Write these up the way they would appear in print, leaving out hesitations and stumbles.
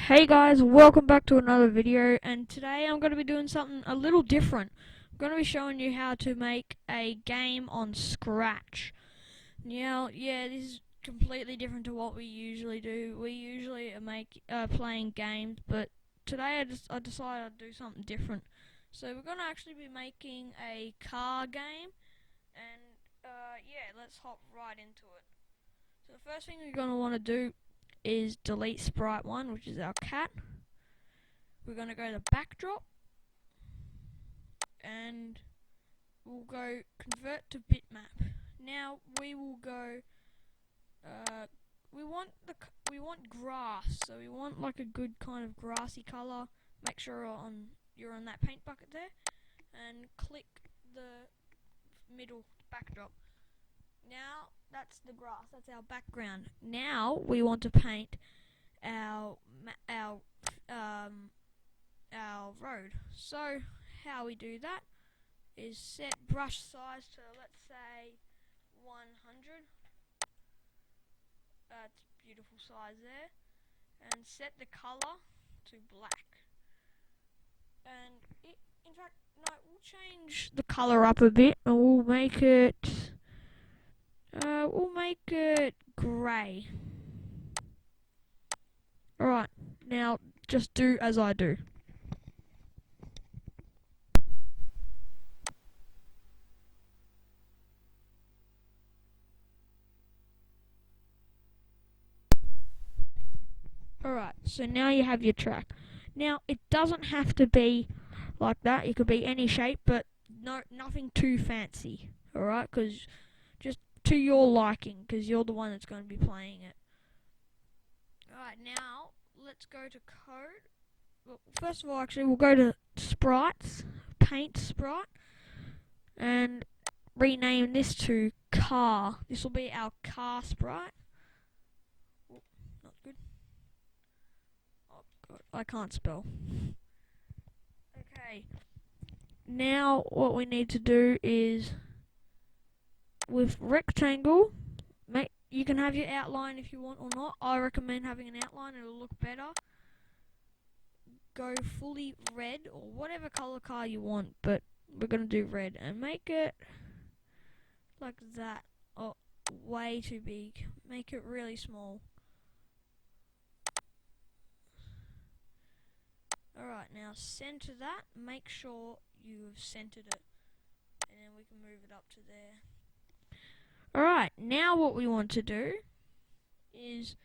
Hey guys, welcome back to another video, and today I'm going to be doing something a little different. I'm going to be showing you how to make a game on Scratch. Now, yeah, this is completely different to what we usually do. We usually make playing games, but today I decided I'd do something different. So we're going to actually be making a car game, and yeah, let's hop right into it. So the first thing we're going to want to do is delete sprite 1, which is our cat. We're going to go to backdrop, and we'll go convert to bitmap. Now we will go. We want grass, so we want like a good kind of grassy color. Make sure you're on that paint bucket there, and click the middle backdrop. Now that's the grass. That's our background. Now we want to paint our road. So how we do that is set brush size to, let's say, 100. That's beautiful size there. And set the color to black. And in fact, no, we'll change the color up a bit, and we'll make it grey. Alright, now just do as I do. Alright, so now you have your track. Now, it doesn't have to be like that. It could be any shape, but nothing too fancy. Alright, because just to your liking, because you're the one that's going to be playing it. Alright, now let's go to code. Well, first of all, actually, we'll go to sprites, paint sprite, and rename this to car. This will be our car sprite. Oh, not good. Oh god, I can't spell. Okay. Now what we need to do is, with rectangle, you can have your outline if you want or not. I recommend having an outline, it'll look better. Go fully red, or whatever color car you want, but we're going to do red, and make it like that. Oh, way too big. Make it really small. Alright, now center that. Make sure you've centered it, and then we can move it up to there. Alright, now what we want to do is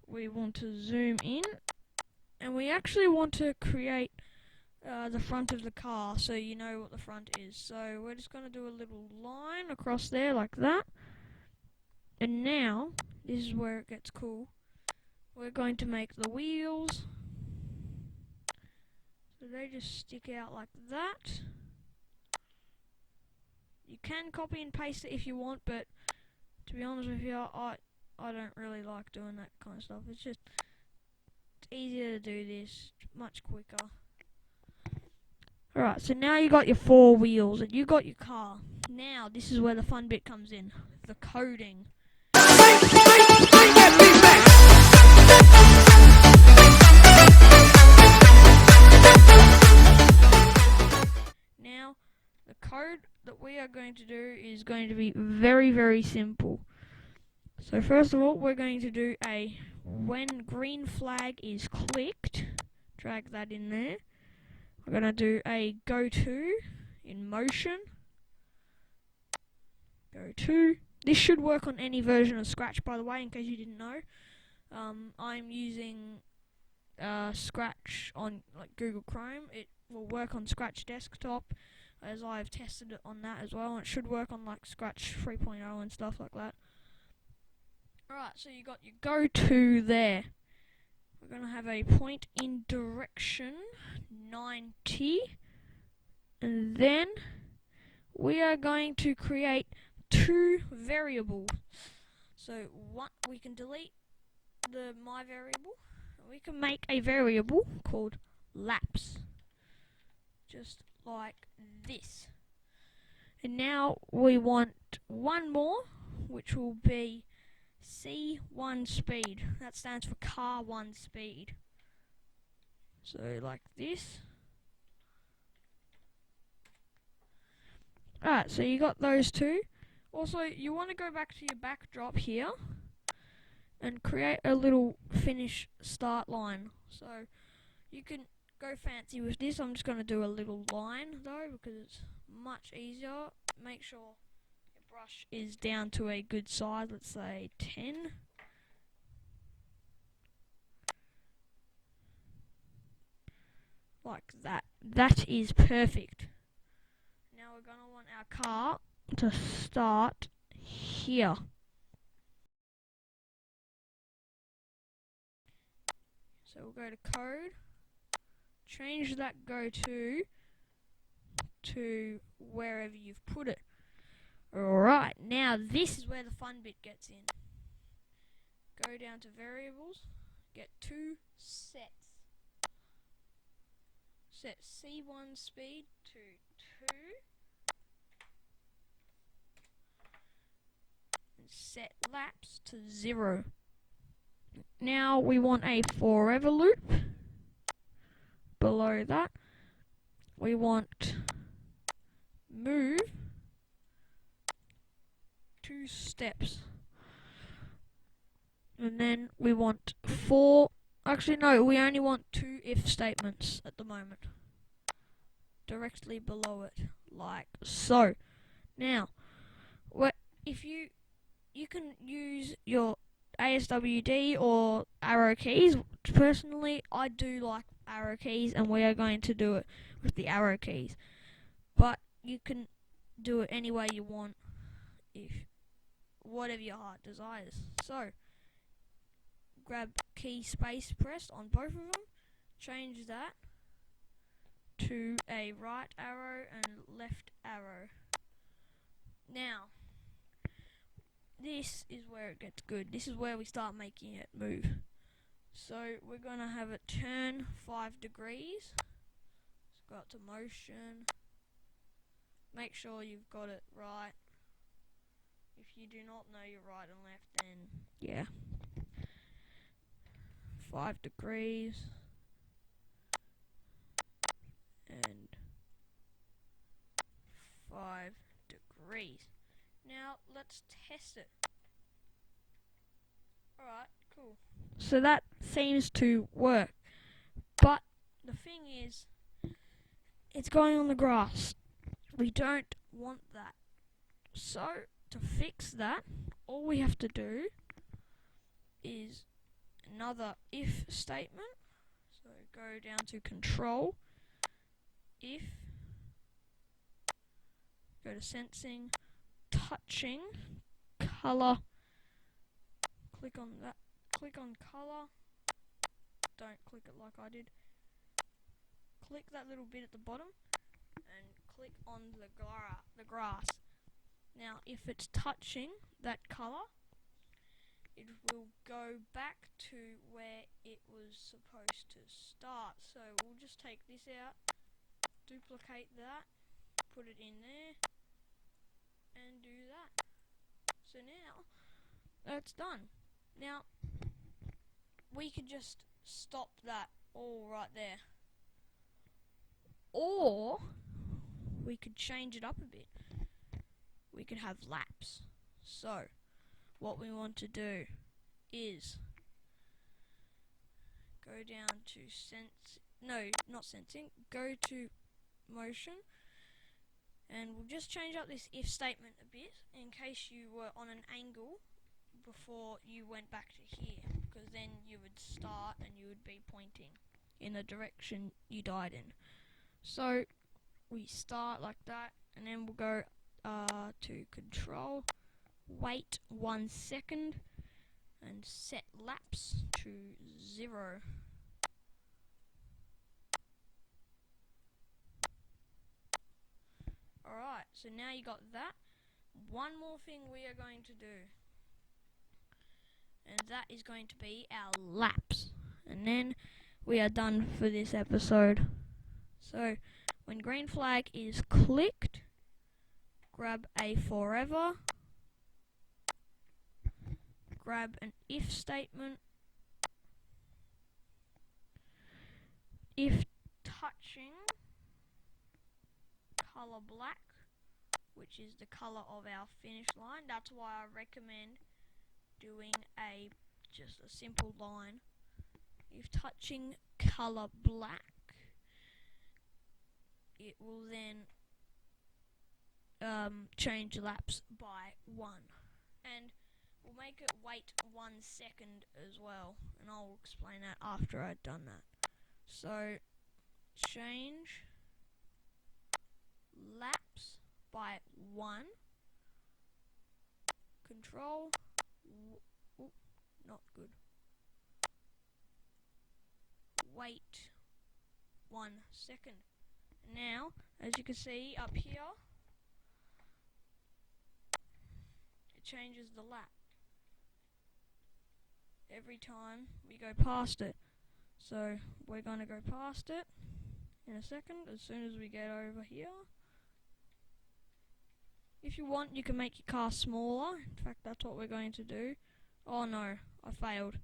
we want to zoom in, and we actually want to create the front of the car, so you know what the front is. So we're just going to do a little line across there like that. And now, this is where it gets cool. We're going to make the wheels, so they just stick out like that. You can copy and paste it if you want, but to be honest with you, I don't really like doing that kind of stuff. It's easier to do this, much quicker. Alright, so now you got your 4 wheels and you got your car. Now this is where the fun bit comes in, the coding. Now, the code that we are going to do is going to be very, very simple. So first of all, we're going to do a when green flag is clicked, drag that in there. We're going to do a go to in motion. Go to. This should work on any version of Scratch, by the way, in case you didn't know. I'm using Scratch on like Google Chrome. It will work on Scratch Desktop, as I've tested it on that as well, and it should work on like Scratch 3.0 and stuff like that. Alright, so you got your go to there. We're going to have a point in direction 90, and then we are going to create 2 variables. So we can delete the my variable, and we can make a variable called laps, just like this. And now we want one more, which will be C1 speed. That stands for car 1 speed. So like this. Alright, so you got those two. Also, you want to go back to your backdrop here and create a little finish start line. So you can go fancy with this. I'm just going to do a little line though because it's much easier. Make sure your brush is down to a good size, let's say 10. Like that. That is perfect. Now we're going to want our car to start here. So we'll go to code, change that go to wherever you've put it. Alright, now this is where the fun bit gets in. Go down to variables, get two sets. Set C1 speed to 2. And set laps to 0. Now we want a forever loop. Below that, we want move 2 steps. And then we want 4. Actually, no, we only want 2 if statements at the moment. Directly below it, like so. Now, if you can use your ASWD or arrow keys. Personally, I do like arrow keys, and we are going to do it with the arrow keys. But you can do it any way you want, if whatever your heart desires. So, grab key space pressed on both of them, change that to a right arrow and left arrow. Now, this is where it gets good. This is where we start making it move. So we're going to have it turn 5 degrees. Let's go up to motion. Make sure you've got it right. If you do not know your right and left, then yeah. 5 degrees. And 5 degrees. Now let's test it. Alright, cool. So that seems to work. But the thing is, it's going on the grass. We don't want that. So to fix that, all we have to do is another if statement. So go down to control, if, go to sensing, touching, color, click on that, click on color, don't click it like I did, click that little bit at the bottom and click on the grass. Now if it's touching that color, it will go back to where it was supposed to start. So we'll just take this out, duplicate that, put it in there, and do that. So now that's done. Now we could just stop that all right there, or we could change it up a bit. We could have laps. So what we want to do is go down to go to motion, and we'll just change up this if statement a bit in case you were on an angle before you went back to here, because then you would start and you would be pointing in the direction you died in. So we start like that, and then we'll go to control, wait 1 second, and set laps to 0. Alright, so now you got that. One more thing we are going to do, and that is going to be our laps. And then we are done for this episode. So when green flag is clicked, grab a forever, grab an if statement. if touching color black, which is the color of our finish line, that's why I recommend doing just a simple line. If touching color black, it will then change laps by 1, and we'll make it wait 1 second as well, and I'll explain that after I've done that. So change laps by 1, control, not good, wait 1 second. Now, as you can see up here, it changes the lap every time we go past it. So we're going to go past it in a second as soon as we get over here. If you want, you can make your car smaller. In fact, that's what we're going to do. Oh no, I failed.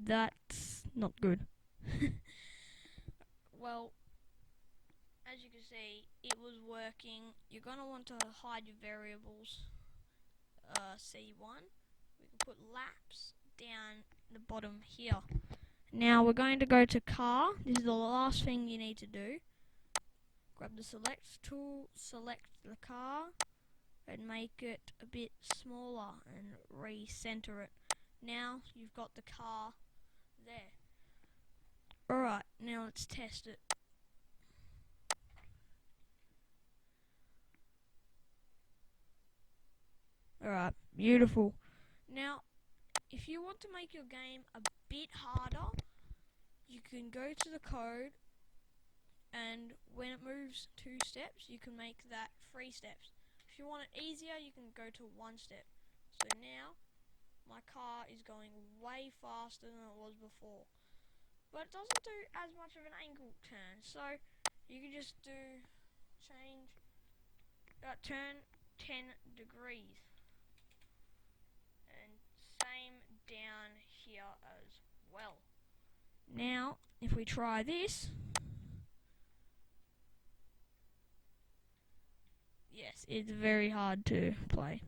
That's not good. Well, as you can see, it was working. You're going to want to hide your variables. C1. We can put laps down the bottom here. Now we're going to go to car. This is the last thing you need to do. Grab the select tool, select the car, and make it a bit smaller and recenter it. Now you've got the car there. Alright, now let's test it. Alright, beautiful. Now, if you want to make your game a bit harder, you can go to the code, and when it moves 2 steps, you can make that 3 steps. If you want it easier, you can go to 1 step. So now, my car is going way faster than it was before. But it doesn't do as much of an angle turn, so you can just turn 10 degrees. And same down here as well. Now, if we try this, yes, it's very hard to play.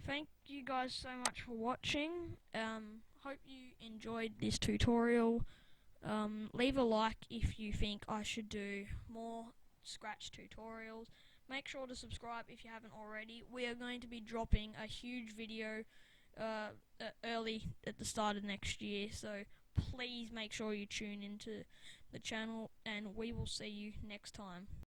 Thank you guys so much for watching. Hope you enjoyed this tutorial. Leave a like if you think I should do more Scratch tutorials. Make sure to subscribe if you haven't already. We are going to be dropping a huge video early at the start of next year, so please make sure you tune into the channel, and we will see you next time.